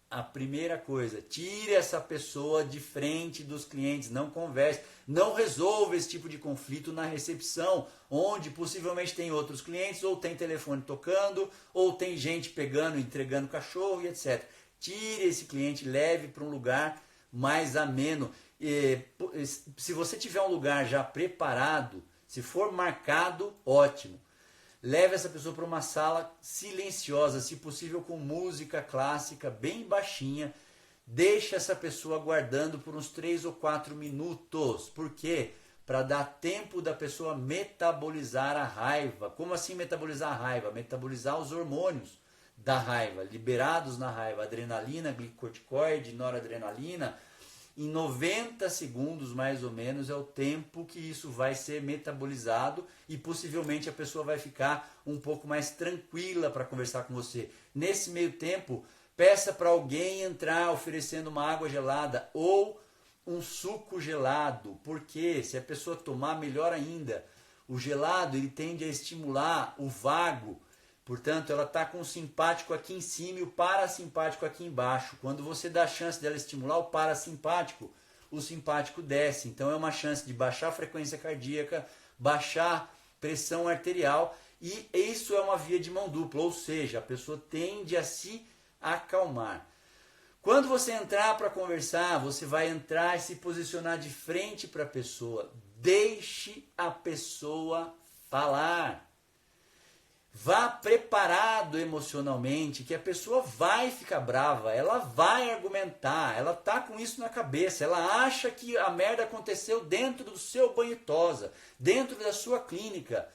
a primeira coisa, tire essa pessoa de frente dos clientes, não converse, não resolva esse tipo de conflito na recepção, onde possivelmente tem outros clientes, ou tem telefone tocando, ou tem gente pegando, entregando cachorro e etc. Tire esse cliente, leve para um lugar mais ameno. Se você tiver um lugar já preparado, se for marcado, ótimo. Leve essa pessoa para uma sala silenciosa, se possível com música clássica bem baixinha. Deixe essa pessoa aguardando por uns 3 ou 4 minutos. Por quê? Para dar tempo da pessoa metabolizar a raiva. Como assim metabolizar a raiva? Metabolizar os hormônios da raiva, liberados na raiva. Adrenalina, glicocorticoide, noradrenalina. Em 90 segundos, mais ou menos, é o tempo que isso vai ser metabolizado e possivelmente a pessoa vai ficar um pouco mais tranquila para conversar com você. Nesse meio tempo, peça para alguém entrar oferecendo uma água gelada ou um suco gelado, porque se a pessoa tomar, melhor ainda. O gelado ele tende a estimular o vago. Portanto, ela está com o simpático aqui em cima e o parasimpático aqui embaixo. Quando você dá a chance dela estimular o parasimpático, o simpático desce. Então é uma chance de baixar a frequência cardíaca, baixar pressão arterial e isso é uma via de mão dupla, ou seja, a pessoa tende a se acalmar. Quando você entrar para conversar, você vai entrar e se posicionar de frente para a pessoa. Deixe a pessoa falar. Vá preparado emocionalmente, que a pessoa vai ficar brava, ela vai argumentar, ela tá com isso na cabeça, ela acha que a merda aconteceu dentro do seu banho-tosa, dentro da sua clínica.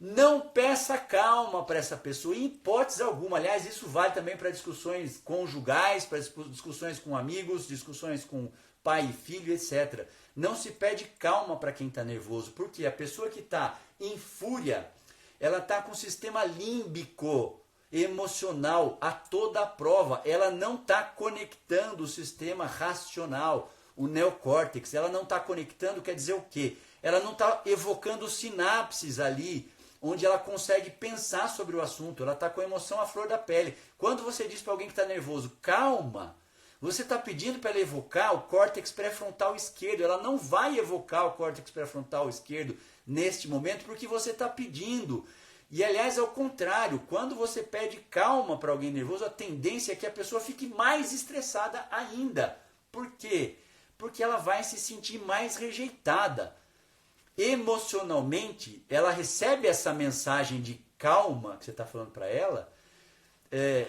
Não peça calma para essa pessoa, em hipótese alguma. Aliás, isso vale também para discussões conjugais, para discussões com amigos, discussões com pai e filho, etc. Não se pede calma para quem está nervoso, porque a pessoa que está em fúria, ela está com o sistema límbico emocional a toda a prova. Ela não está conectando o sistema racional, o neocórtex. Ela não está conectando, quer dizer o quê? Ela não está evocando sinapses ali, onde ela consegue pensar sobre o assunto. Ela está com a emoção à flor da pele. Quando você diz para alguém que está nervoso, calma, você está pedindo para ela evocar o córtex pré-frontal esquerdo. Ela não vai evocar o córtex pré-frontal esquerdo neste momento porque você está pedindo. E aliás, ao contrário, quando você pede calma para alguém nervoso, a tendência é que a pessoa fique mais estressada ainda. Por quê? Porque ela vai se sentir mais rejeitada. Emocionalmente, ela recebe essa mensagem de calma que você está falando para ela,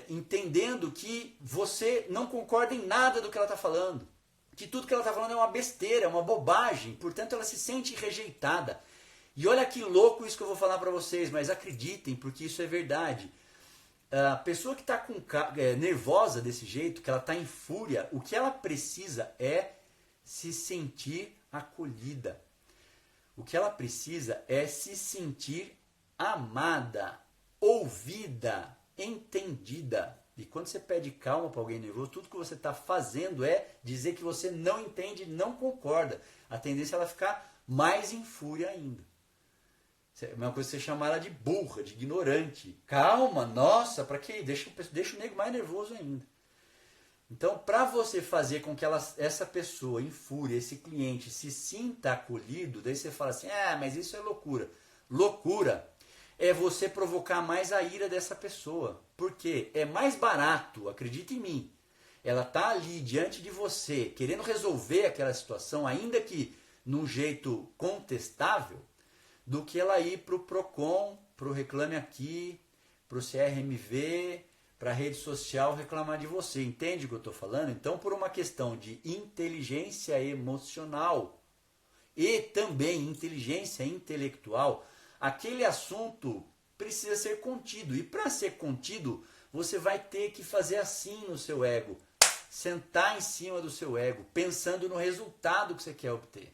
entendendo que você não concorda em nada do que ela está falando, que tudo que ela está falando é uma besteira, é uma bobagem, portanto ela se sente rejeitada. E olha que louco isso que eu vou falar para vocês, mas acreditem, porque isso é verdade. A pessoa que está nervosa desse jeito, que ela está em fúria, o que ela precisa é se sentir acolhida. O que ela precisa é se sentir amada, ouvida, entendida. E quando você pede calma para alguém nervoso, tudo que você está fazendo é dizer que você não entende, não concorda. A tendência é ela ficar mais em fúria ainda. É uma coisa que você chamar ela de burra, de ignorante. Calma, nossa, para quê? Deixa o nego mais nervoso ainda. Então, para você fazer com que essa pessoa em fúria, esse cliente, se sinta acolhido, daí você fala assim, mas isso é loucura. Loucura é você provocar mais a ira dessa pessoa. Porque é mais barato, acredita em mim, ela está ali diante de você, querendo resolver aquela situação, ainda que num jeito contestável, do que ela ir para o PROCON, para o Reclame Aqui, para o CRMV, para a rede social reclamar de você. Entende o que eu estou falando? Então, por uma questão de inteligência emocional e também inteligência intelectual, aquele assunto precisa ser contido. E para ser contido, você vai ter que fazer assim no seu ego. Sentar em cima do seu ego, pensando no resultado que você quer obter.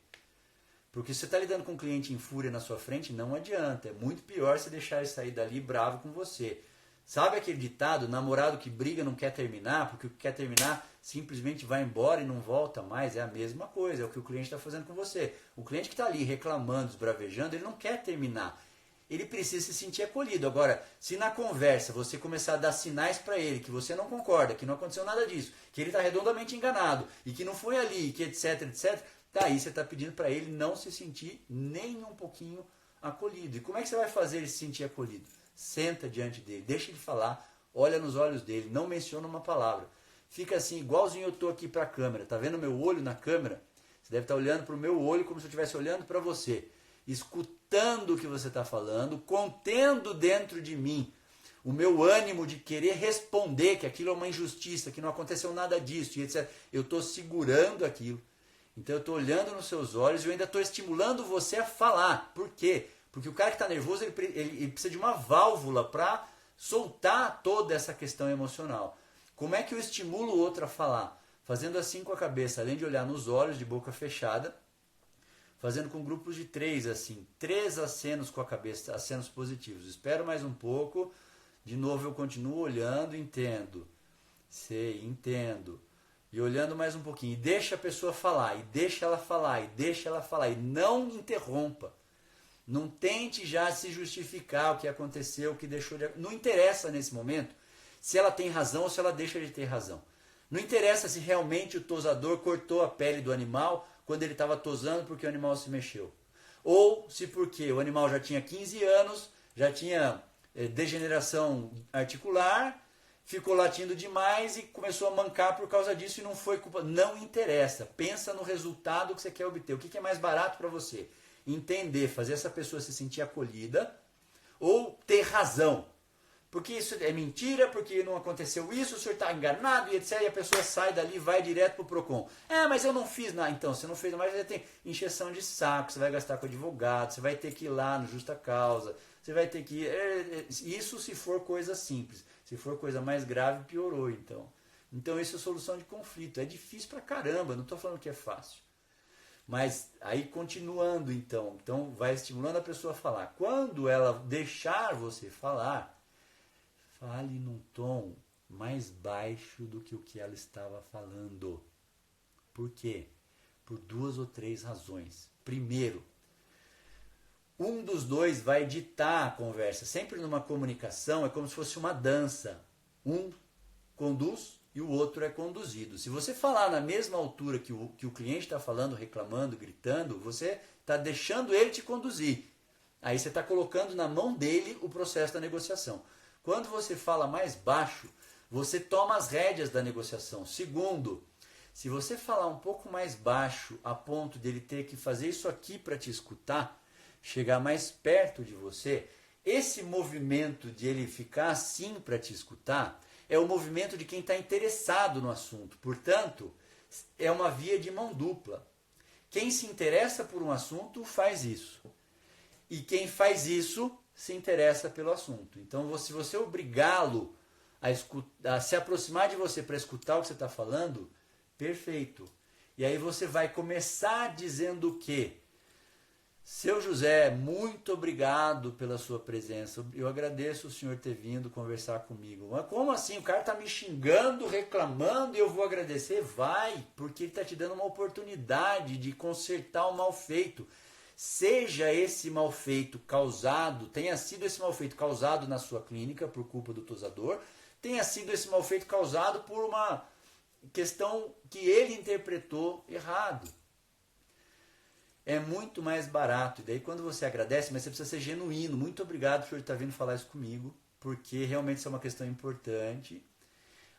Porque se você está lidando com um cliente em fúria na sua frente, não adianta. É muito pior você deixar ele sair dali bravo com você. Sabe aquele ditado, namorado que briga não quer terminar, porque o que quer terminar simplesmente vai embora e não volta mais? É a mesma coisa, é o que o cliente está fazendo com você. O cliente que está ali reclamando, esbravejando, ele não quer terminar. Ele precisa se sentir acolhido. Agora, se na conversa você começar a dar sinais para ele que você não concorda, que não aconteceu nada disso, que ele está redondamente enganado e que não foi ali, que etc, etc, daí você está pedindo para ele não se sentir nem um pouquinho acolhido. E como é que você vai fazer ele se sentir acolhido? Senta diante dele, deixa ele falar, olha nos olhos dele, não menciona uma palavra. Fica assim, igualzinho eu estou aqui para a câmera. Está vendo meu olho na câmera? Você deve estar olhando para o meu olho como se eu estivesse olhando para você. Escutando o que você está falando, contendo dentro de mim o meu ânimo de querer responder que aquilo é uma injustiça, que não aconteceu nada disso, e etc. Eu estou segurando aquilo. Então eu estou olhando nos seus olhos e eu ainda estou estimulando você a falar. Por quê? Porque o cara que está nervoso, ele precisa de uma válvula para soltar toda essa questão emocional. Como é que eu estimulo o outro a falar? Fazendo assim com a cabeça, além de olhar nos olhos, de boca fechada, fazendo com grupos de 3, assim, 3 acenos com a cabeça, acenos positivos. Espero mais um pouco, de novo eu continuo olhando, entendo, sei, entendo, e olhando mais um pouquinho, e deixa a pessoa falar, e deixa ela falar, e deixa ela falar, e não interrompa. Não tente já se justificar o que aconteceu, o que deixou de... Não interessa nesse momento se ela tem razão ou se ela deixa de ter razão. Não interessa se realmente o tosador cortou a pele do animal quando ele estava tosando porque o animal se mexeu. Ou se porque o animal já tinha 15 anos, já tinha degeneração articular, ficou latindo demais e começou a mancar por causa disso e não foi culpa. Não interessa. Pensa no resultado que você quer obter. O que é mais barato para você? Entender, fazer essa pessoa se sentir acolhida ou ter razão. Porque isso é mentira, porque não aconteceu isso, o senhor está enganado e etc. E a pessoa sai dali e vai direto para o PROCON. Mas eu não fiz nada. Então, você não fez nada, mas você tem encheção de saco, você vai gastar com advogado, você vai ter que ir lá no Justa Causa, você vai ter que ir... Isso se for coisa simples. Se for coisa mais grave, piorou, então. Então, isso é solução de conflito. É difícil pra caramba, não estou falando que é fácil. Mas aí continuando, então vai estimulando a pessoa a falar. Quando ela deixar você falar, fale num tom mais baixo do que o que ela estava falando. Por quê? Por 2 ou 3 razões. Primeiro, um dos dois vai ditar a conversa. Sempre numa comunicação é como se fosse uma dança. Um conduz e o outro é conduzido. Se você falar na mesma altura que o cliente está falando, reclamando, gritando, você está deixando ele te conduzir. Aí você está colocando na mão dele o processo da negociação. Quando você fala mais baixo, você toma as rédeas da negociação. Segundo, se você falar um pouco mais baixo a ponto de ele ter que fazer isso aqui para te escutar, chegar mais perto de você, esse movimento de ele ficar assim para te escutar é o movimento de quem está interessado no assunto. Portanto, é uma via de mão dupla. Quem se interessa por um assunto faz isso. E quem faz isso se interessa pelo assunto. Então, se você obrigá-lo a se aproximar de você para escutar o que você está falando, perfeito. E aí você vai começar dizendo o quê? Seu José, muito obrigado pela sua presença. Eu agradeço o senhor ter vindo conversar comigo. Mas como assim? O cara está me xingando, reclamando e eu vou agradecer? Vai, porque ele está te dando uma oportunidade de consertar o mal feito. Seja esse mal feito causado, tenha sido esse mal feito causado na sua clínica por culpa do tosador, tenha sido esse mal feito causado por uma questão que ele interpretou errado. é muito mais barato. E daí quando você agradece, mas você precisa ser genuíno. Muito obrigado por o senhor estar vindo falar isso comigo, porque realmente isso é uma questão importante.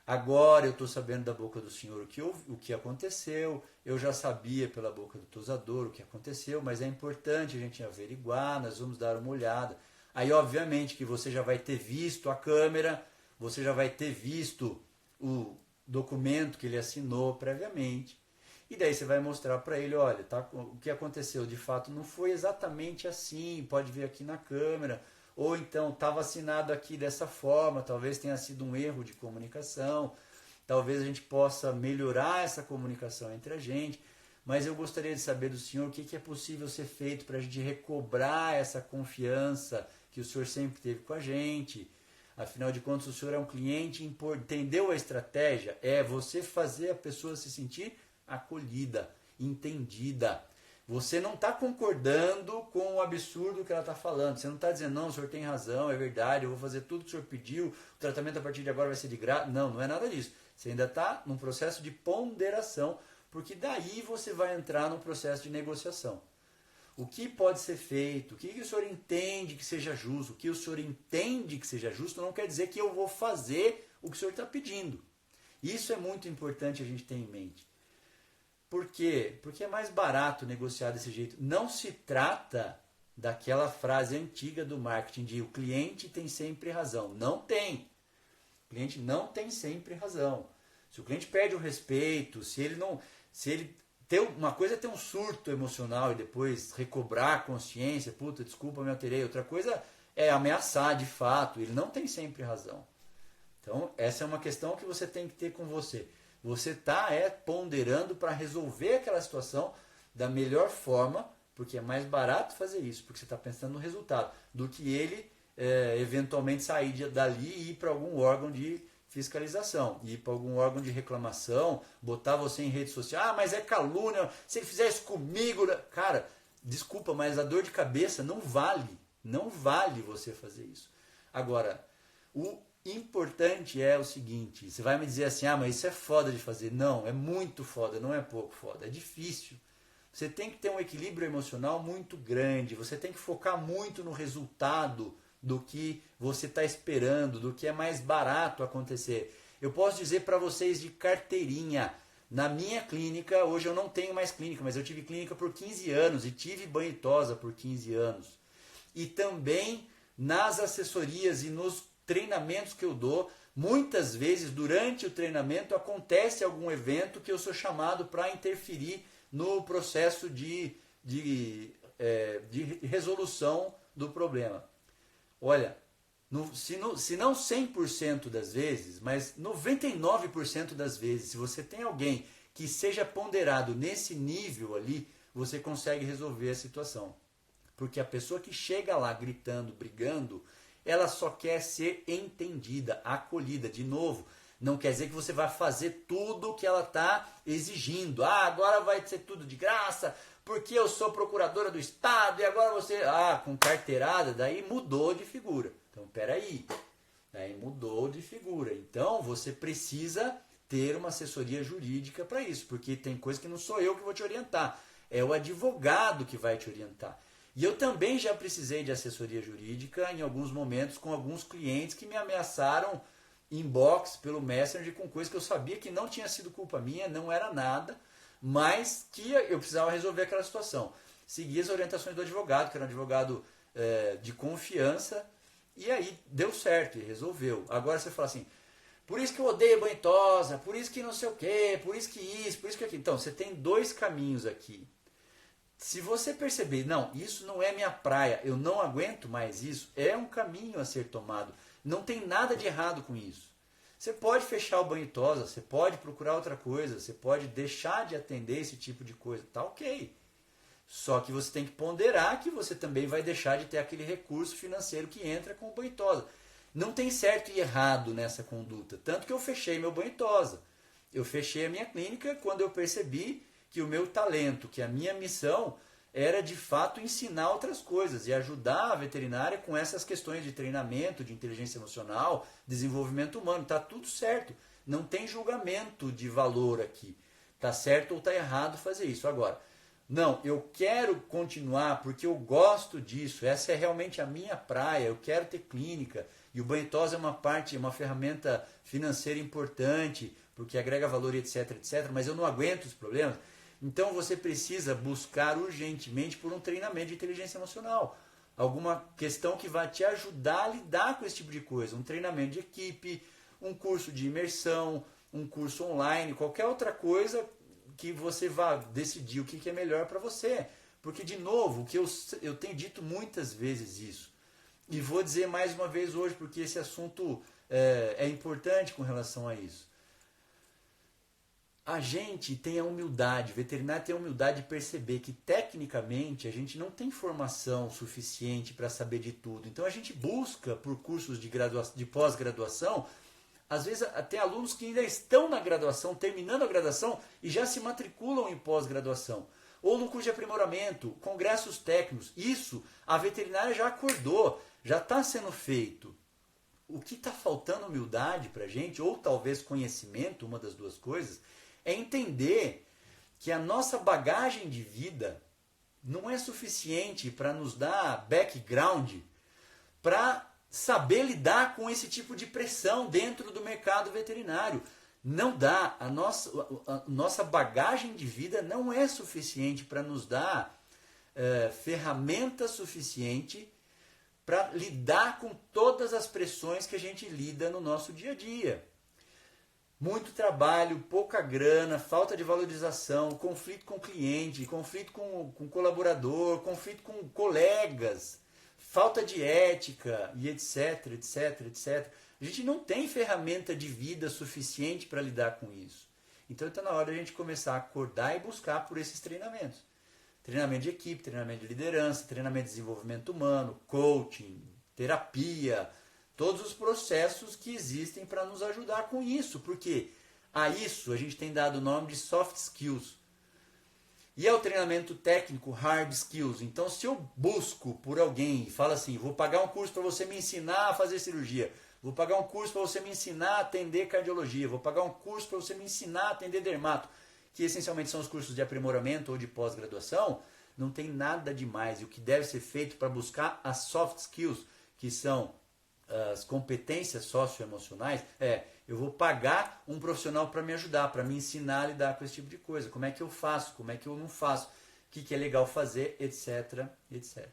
Agora eu estou sabendo da boca do senhor o que aconteceu, eu já sabia pela boca do tosador o que aconteceu, mas é importante a gente averiguar, nós vamos dar uma olhada. Aí obviamente que você já vai ter visto a câmera, você já vai ter visto o documento que ele assinou previamente, e daí você vai mostrar para ele, olha, tá, o que aconteceu de fato não foi exatamente assim, pode ver aqui na câmera, ou então estava assinado aqui dessa forma, talvez tenha sido um erro de comunicação, talvez a gente possa melhorar essa comunicação entre a gente, mas eu gostaria de saber do senhor o que é possível ser feito para a gente recobrar essa confiança que o senhor sempre teve com a gente. Afinal de contas, o senhor é um cliente, entendeu a estratégia? É você fazer a pessoa se sentir acolhida, entendida. Você não está concordando com o absurdo que ela está falando. Você não está dizendo, não, o senhor tem razão, é verdade, eu vou fazer tudo que o senhor pediu, o tratamento a partir de agora vai ser de graça. Não, não é nada disso. Você ainda está num processo de ponderação, porque daí você vai entrar num processo de negociação. O que pode ser feito? O que o senhor entende que seja justo? O que o senhor entende que seja justo não quer dizer que eu vou fazer o que o senhor está pedindo. Isso é muito importante a gente ter em mente. Por quê? Porque é mais barato negociar desse jeito. Não se trata daquela frase antiga do marketing de o cliente tem sempre razão. Não tem. O cliente não tem sempre razão. Se o cliente perde o respeito, se ele tem uma coisa é ter um surto emocional e depois recobrar a consciência, puta, desculpa, me alterei. Outra coisa é ameaçar de fato. Ele não tem sempre razão. Então, essa é uma questão que você tem que ter com você. Você está ponderando para resolver aquela situação da melhor forma, porque é mais barato fazer isso, porque você está pensando no resultado, do que ele eventualmente sair dali e ir para algum órgão de fiscalização, ir para algum órgão de reclamação, botar você em rede social, ah, mas é calúnia, se ele fizer isso comigo... Cara, desculpa, mas a dor de cabeça não vale você fazer isso. Agora, o importante é o seguinte, você vai me dizer assim, ah, mas isso é foda de fazer. Não, é muito foda, não é pouco foda, é difícil. Você tem que ter um equilíbrio emocional muito grande, você tem que focar muito no resultado do que você está esperando, do que é mais barato acontecer. Eu posso dizer para vocês de carteirinha, na minha clínica, hoje eu não tenho mais clínica, mas eu tive clínica por 15 anos e tive banho e tosa por 15 anos. E também nas assessorias e nos treinamentos que eu dou, muitas vezes durante o treinamento acontece algum evento que eu sou chamado para interferir no processo de resolução do problema. Olha, se não 100% das vezes, mas 99% das vezes, se você tem alguém que seja ponderado nesse nível ali, você consegue resolver a situação. Porque a pessoa que chega lá gritando, brigando, ela só quer ser entendida, acolhida. De novo, não quer dizer que você vai fazer tudo o que ela está exigindo. Ah, agora vai ser tudo de graça, porque eu sou procuradora do Estado e agora você... Ah, com carteirada, daí mudou de figura. Então, peraí, daí mudou de figura. Então, você precisa ter uma assessoria jurídica para isso, porque tem coisa que não sou eu que vou te orientar, é o advogado que vai te orientar. E eu também já precisei de assessoria jurídica em alguns momentos com alguns clientes que me ameaçaram inbox pelo Messenger com coisas que eu sabia que não tinha sido culpa minha, não era nada, mas que eu precisava resolver aquela situação. Segui as orientações do advogado, que era um advogado de confiança, e aí deu certo e resolveu. Agora você fala assim, por isso que eu odeio banho e tosa, por isso que não sei o quê, por isso que isso, por isso que aquilo. Então, você tem dois caminhos aqui. Se você perceber, não, isso não é minha praia, eu não aguento mais isso, é um caminho a ser tomado. Não tem nada de errado com isso. Você pode fechar o banho e tosa, você pode procurar outra coisa, você pode deixar de atender esse tipo de coisa, tá ok. Só que você tem que ponderar que você também vai deixar de ter aquele recurso financeiro que entra com o banho e tosa. Não tem certo e errado nessa conduta, tanto que eu fechei meu banho e tosa. Eu fechei a minha clínica quando eu percebi que o meu talento, que a minha missão era de fato ensinar outras coisas e ajudar a veterinária com essas questões de treinamento, de inteligência emocional, desenvolvimento humano. Está tudo certo. Não tem julgamento de valor aqui. Está certo ou está errado fazer isso. Agora, Não, eu quero continuar porque eu gosto disso, essa é realmente a minha praia, eu quero ter clínica. E o banho-tosa é uma parte, é uma ferramenta financeira importante, porque agrega valor, etc, etc, mas eu não aguento os problemas. Então você precisa buscar urgentemente por um treinamento de inteligência emocional. Alguma questão que vai te ajudar a lidar com esse tipo de coisa. Um treinamento de equipe, um curso de imersão, um curso online, qualquer outra coisa que você vá decidir o que é melhor para você. Porque, de novo, o que eu tenho dito muitas vezes isso, e vou dizer mais uma vez hoje, porque esse assunto é importante com relação a isso. A gente tem a humildade, o veterinário tem a humildade de perceber que, tecnicamente, a gente não tem formação suficiente para saber de tudo. Então, a gente busca, por cursos de pós-graduação, às vezes até alunos que ainda estão na graduação, terminando a graduação, e já se matriculam em pós-graduação. Ou no curso de aprimoramento, congressos técnicos. Isso, a veterinária já acordou, já está sendo feito. O que está faltando humildade para a gente, ou talvez conhecimento, uma das duas coisas, é entender que a nossa bagagem de vida não é suficiente para nos dar background para saber lidar com esse tipo de pressão dentro do mercado veterinário. Não dá. A nossa bagagem de vida não é suficiente para nos dar ferramenta suficiente para lidar com todas as pressões que a gente lida no nosso dia a dia. Muito trabalho, pouca grana, falta de valorização, conflito com o cliente, conflito com o colaborador, conflito com colegas, falta de ética e etc, etc, etc. A gente não tem ferramenta de vida suficiente para lidar com isso. Então está na hora de a gente começar a acordar e buscar por esses treinamentos. Treinamento de equipe, treinamento de liderança, treinamento de desenvolvimento humano, coaching, terapia, todos os processos que existem para nos ajudar com isso, porque a isso a gente tem dado o nome de soft skills. E é o treinamento técnico hard skills. Então, se eu busco por alguém e falo assim, vou pagar um curso para você me ensinar a fazer cirurgia, vou pagar um curso para você me ensinar a atender cardiologia, vou pagar um curso para você me ensinar a atender dermato, que essencialmente são os cursos de aprimoramento ou de pós-graduação, não tem nada demais. E o que deve ser feito para buscar as soft skills, que são as competências socioemocionais, eu vou pagar um profissional para me ajudar, para me ensinar a lidar com esse tipo de coisa. Como é que eu faço, como é que eu não faço, o que é legal fazer, etc, etc.